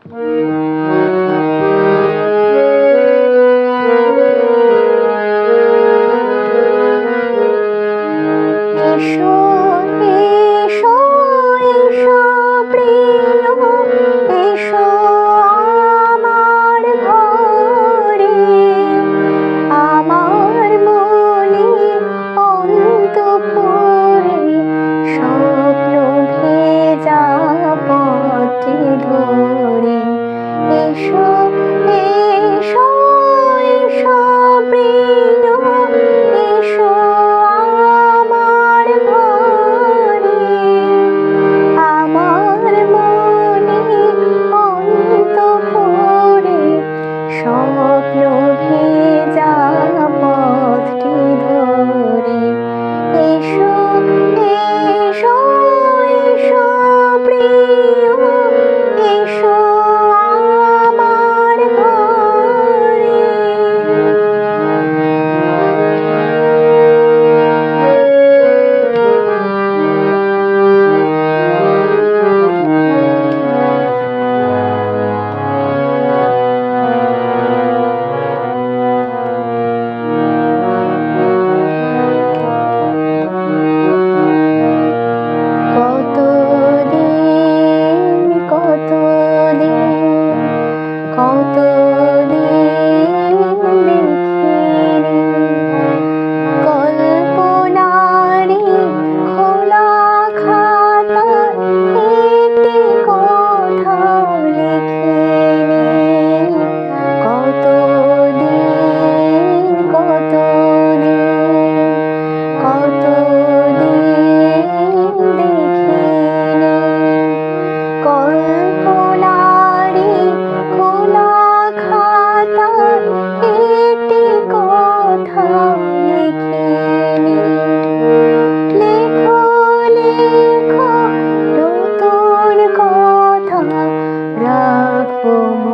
এসো এসো এসো প্রিয়, এসো আমার ঘরে, আমার মনে অন্তঃপুরে স্বপ্ন ভেজা পথে ধরে। এসো এসো এসো প্রিয়, এসো আমার ঘরে, আমার মনে অন্তঃপুরে স্বপ্ন ভেজা পথটি ধরে। এসো এসো এসো প্রিয়, এসো আমার ঘরে। কতদিন দেখিনি কল্পনারি খোলা খাতায় একটি কোথাও লিখিনি। কতদিন দেখিনি কল্পনারি খোলা খাতায় একটি কোথাও লিখিনি। লেখো লেখো নতুন কথা রাখবো